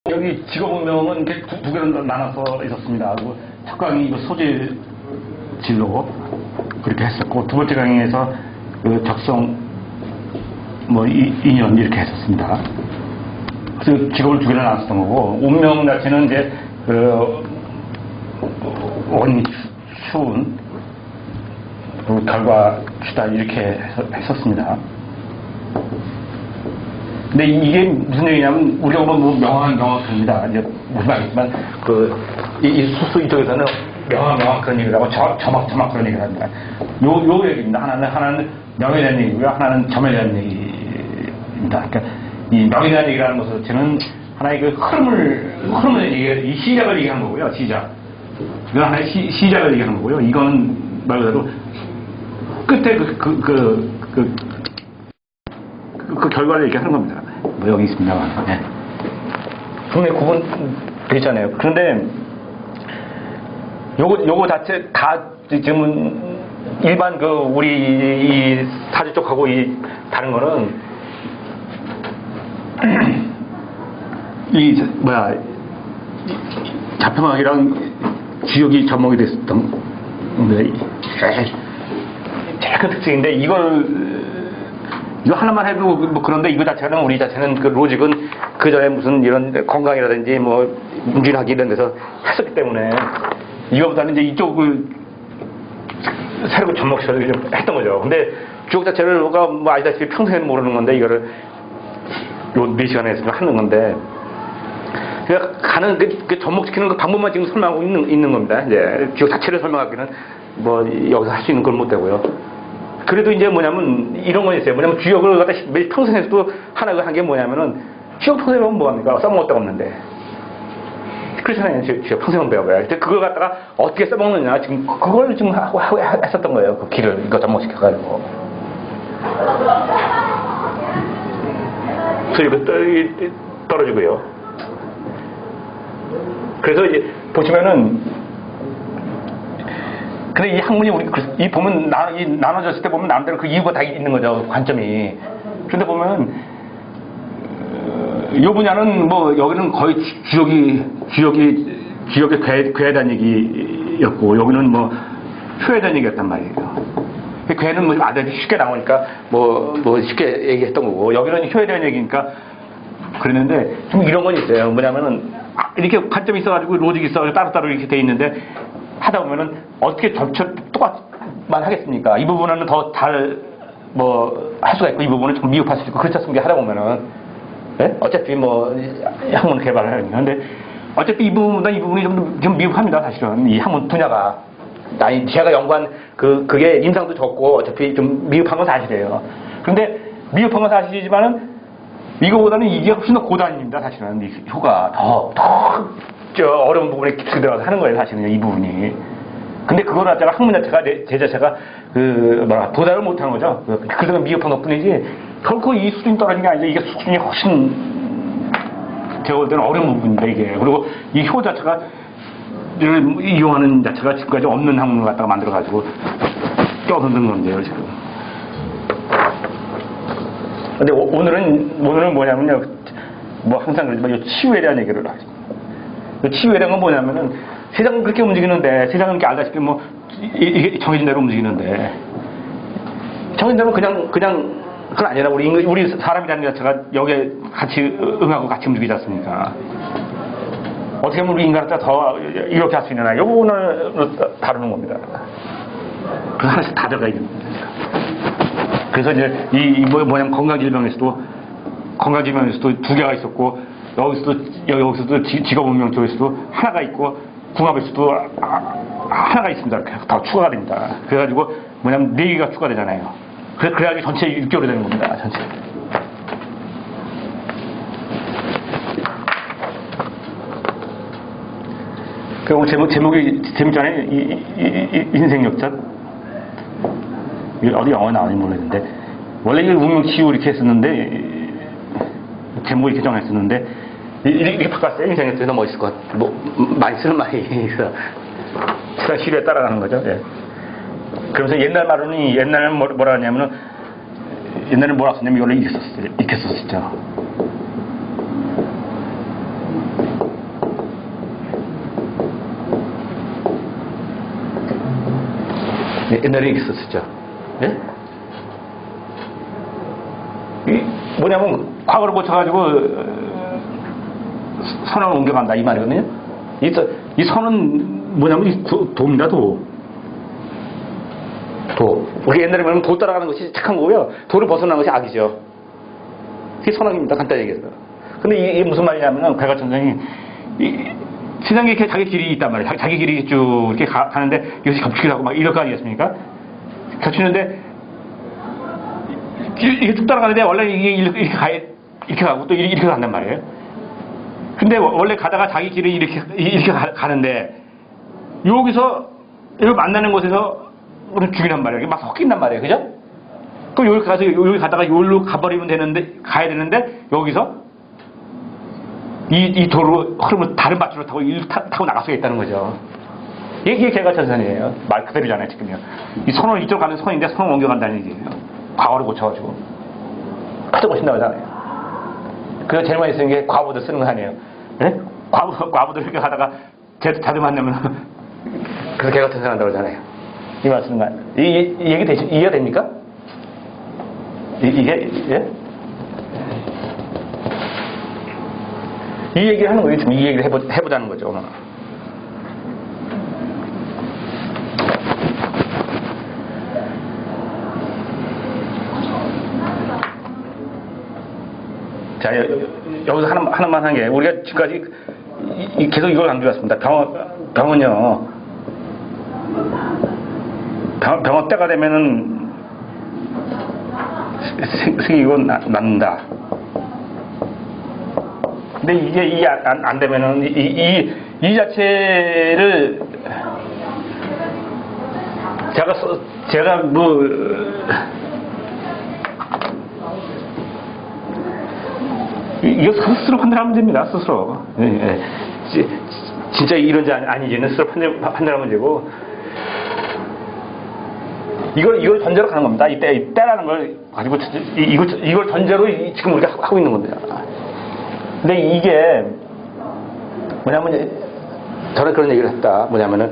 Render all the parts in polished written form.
여기 직업운명은 이렇게 두 개로 나눠서 있었습니다. 첫 강의 이거 소재질로 그렇게 했었고, 두 번째 강의에서 그 적성, 인연 이렇게 했었습니다. 그래서 직업을 두 개로 나눴었던 거고, 운명 자체는 이제, 원인, 추운, 그리고 결과, 추다 이렇게 했었습니다. 근데 이게 무슨 얘기냐면, 우리가 보면 명확합니다. 이제 무슨 말이지만, 이 수수 이쪽에서는 명확 그런 얘기를 하고, 점막 그런 얘기를 합니다. 요 얘기입니다. 하나는 명에 대한 얘기고요. 하나는 점에 대한 얘기입니다. 그러니까, 이 명에 대한 얘기라는 것은 저는 하나의 그 흐름을 이 시작을 얘기하는 거고요. 시작. 이건 하나의 시작을 얘기하는 거고요. 이거는 말 그대로 끝에 그 결과를 얘기하는 겁니다. 여기 있습니다만. 네. 분명히 구분되어 있잖아요. 그런데 요거 자체 다 지금은 일반 우리 이 사주 쪽하고 이 다른 거는 자평학이랑 지역이 접목이 됐었던 제일 큰 특징인데 이거 하나만 해도 그런데 이거 자체는 우리 자체는 그 로직은 그 전에 무슨 이런 건강이라든지 문진하기 이런 데서 했었기 때문에 이거보다는 이제 이쪽을 새로 접목시켜서 했던 거죠. 근데 주역 자체를 아시다시피 평생에는 모르는 건데 이거를 요 4시간에 하는 건데 가는 그 접목시키는 그 방법만 지금 설명하고 있는 겁니다. 이제 주역 자체를 설명하기는 여기서 할 수 있는 건 못 되고요. 그래도 이제 뭐냐면 이런 건 있어요. 뭐냐면 주역을 갖다 매일 평생에서도 하나 한 게 뭐냐면은 주역 평생에 보면 뭐합니까? 써먹을 데가 없는데. 그렇잖아요. 주역 평생은 배워봐야. 근데 그걸 갖다가 어떻게 써먹느냐. 지금 그걸 지금 하고 했었던 거예요. 그 길을 이거 접목시켜가지고. 그리고 떨어지고요. 그래서 이제 보시면은 근데 이 학문이 이 보면 나눠졌을 때 보면 나름대로 그 이유가 다 있는 거죠. 관점이. 그런데 보면 이 분야는 여기는 거의 주역의 괴에 대한 얘기였고 여기는 효에 대한 얘기였단 말이에요. 괴는 아주 쉽게 나오니까 쉽게 얘기했던 거고 여기는 효에 대한 얘기니까 그랬는데 좀 이런 건 있어요. 뭐냐면은 이렇게 관점이 있어가지고 로직이 있어가지고 따로따로 이렇게 돼 있는데 하다 보면은 어떻게 똑같만 하겠습니까? 이 부분은 더 잘 할 수가 있고 이 부분은 좀 미흡할 수 있고 그렇지 않습니까? 하다 보면은 네? 어차피 학문 개발을 하는 건데 어차피 이 부분보다 이 부분이 좀 미흡합니다. 사실은 이 학문 분야가 제가 연구한 그게 임상도 적고 어차피 좀 미흡한 건 사실이에요. 그런데 미흡한 건 사실이지만은 이거보다는 이게 훨씬 더 고단입니다. 사실은 이 효가 더 어려운 부분에 깊숙이 들어가서 하는 거예요. 사실은 이 부분이. 근데 그걸 갖다가 학문 자체가 제 자체가 도달을 못하는 거죠. 그래서 미흡한 것뿐이지 결코 이 수준이 떨어진 게 아니죠. 이게 수준이 훨씬 제가 볼 때는 어려운 부분입니다. 이게. 그리고 이 효 자체가 이용하는 자체가 지금까지 없는 학문을 갖다가 만들어가지고 껴넣는 건데요. 지금. 근데 오늘은 뭐냐면요. 항상 그러지만 치유에 대한 얘기를 하죠. 치유에 대한 건 뭐냐면은 세상은 그렇게 움직이는데 세상은 이렇게 알다시피 이게 정해진 대로 움직이는데 정해진 대로 그냥 그건 아니라 우리 사람이라는 것 자체가 여기에 같이 응하고 같이 움직이지 않습니까? 어떻게 하면 우리 인간한테 더 이렇게 할 수 있느냐 이 부분을 다루는 겁니다. 그 하나씩 다 들어가 있는 겁니다. 그래서 이제 뭐냐면 건강질병에서도 두 개가 있었고 여기서도 직업운명 쪽에서도 하나가 있고 궁합에서도 하나가 있습니다. 다 추가가 됩니다. 그래가지고 뭐냐면 4개가 추가되잖아요. 그래가지고 전체 6개월이 되는 겁니다. 전체. 그리고 제목이 재밌잖아요. 인생 역전. 어디 영어에 나오는지 모르겠는데 원래 이걸 운명치유 이렇게 했었는데 제목을 이렇게 정했었는데 이렇게 바꿨어요. 인생 역전이 너무 멋있을 것 같아요. 많이 쓰는 말이 있어. 세상 시류에 따라가는 거죠. 예. 그러면서 옛날에는 뭐라 하냐면은 옛날에는 뭐라 썼냐면 이걸로 익혔었죠. 옛날에 얘기 있었죠. 예? 뭐냐면 과거를 고쳐가지고 선을 옮겨간다 이 말이거든요. 이 선은 뭐냐면 이 도입니다. 도. 우리 옛날에 말하면 도 따라가는 것이 착한 거고요. 도를 벗어나는 것이 악이죠. 그게 선악입니다. 간단히 얘기해서. 근데 이게 무슨 말이냐면은 백화천장이 세상에 이렇게 자기 길이 있단 말이에요. 자기 길이 쭉 이렇게 가는데 이것이 겹치기도 하고 막 이럴 거 아니겠습니까? 겹치는데 이렇게 쭉 따라가는데 원래 이게 이렇게 가고 또 이렇게 간단 말이에요. 근데 원래 가다가 자기 길을 이렇게 가는데 여기서 여기 만나는 곳에서 우리는 죽이란 말이에요. 막 섞인단 말이에요. 그죠? 그럼 여기 가서 여기 가다가 여기로 가버리면 가야 되는데 여기서 이 도로 흐름을 다른 밧줄로 타고 나갈 수가 있다는 거죠. 이게 개가천선이에요. 말 그대로잖아요, 지금요. 이 선을 이쪽으로 가는 선인데 선을 옮겨간다는 얘기예요. 과거를 고쳐가지고. 가져고 신다고 하잖아요. 그래서 제일 많이 쓰는 게 과부들 쓰는 거 아니에요. 네? 과부들 이렇게 하다가 자주 만나면 그래서 개가천선 한다고 하잖아요. 이 말 쓰는 거 아니에요. 이 얘기 이해가 됩니까? 이게, 예? 이 얘기를 하는 거예요. 지금 이 얘기를 해보자는 거죠, 오늘. 자, 여기서 하나만 한 게, 우리가 지금까지 계속 이걸 강조했습니다. 병원요. 병원 때가 되면은 생기고 낫는다. 근데 이게 안 되면은 이 자체를 제가 뭐 이거 스스로 판단하면 됩니다. 스스로. 예. 진짜 이런지 아닌지는 스스로 판단하면 되고 이걸 전제로 가는 겁니다. 이 때라는 걸 가지고 이걸 전제로 지금 우리가 하고 있는 겁니다. 근데 이게 뭐냐면 저는 그런 얘기를 했다. 뭐냐면은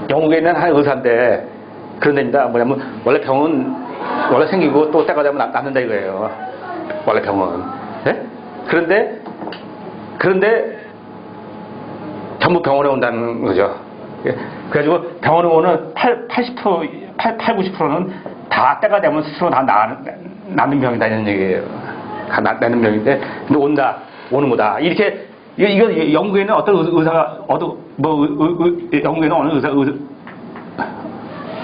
영국에 있는 한 의사인데 그런 데입니다. 뭐냐면 원래 병은 원래 생기고 또 때가 되면 낫는다 이거예요. 원래 병은. 네? 그런데 전부 병원에 온다는 거죠. 그래가지고 병원에 오는 80%, 90%는 다 때가 되면 스스로 다 낫는 병이다 이런 얘기예요. 다 낫는 병인데 근데 오는 거다. 이렇게 이거 영국에는 어떤 의사가 영국에는 어느 의사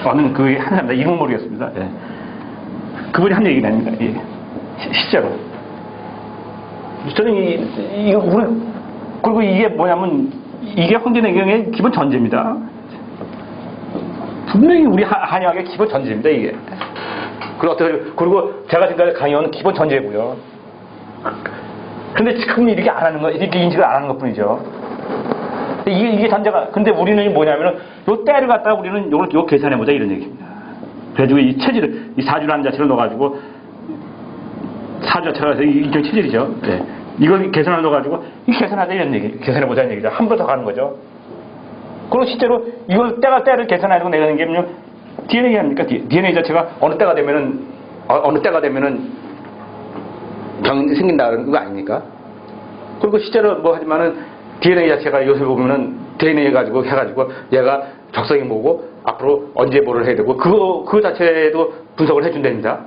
어느 그 한 사람입니다. 이름 모르겠습니다. 예. 그분이 한 얘기가 아닙니다. 예. 실제로 저는 이거 그리고 이게 뭐냐면 이게 황제내경의 기본 전제입니다. 분명히 우리 한의학의 기본 전제입니다. 이게. 그리고 제가 지금까지 강의하는 기본 전제고요. 근데 지금 이렇게 안 하는 거, 이렇게 인식을 안 하는 것 뿐이죠. 이게 전제가, 근데 우리는 뭐냐면은, 요 때를 갖다가 우리는 요걸 계산해보자, 이런 얘기입니다. 그래가지고 이 체질을, 이 사주라는 자체를 넣어가지고, 사주 자체가 일종 체질이죠. 네. 이걸 계산을 넣어가지고, 이 계산하자, 이런 얘기, 계산해보자는 얘기죠. 한 번 더 가는 거죠. 그리고 실제로 이걸 때를 계산하려고 내가는 게 뭐냐면, DNA 아닙니까? DNA 자체가 어느 때가 되면은 병이 생긴다는 거 아닙니까? 그리고 실제로 뭐 하지만은 DNA 자체가 요새 보면은 DNA 해가지고 얘가 적성이 뭐고 앞으로 언제 뭐를 해야 되고 그거 자체도 분석을 해준답니다.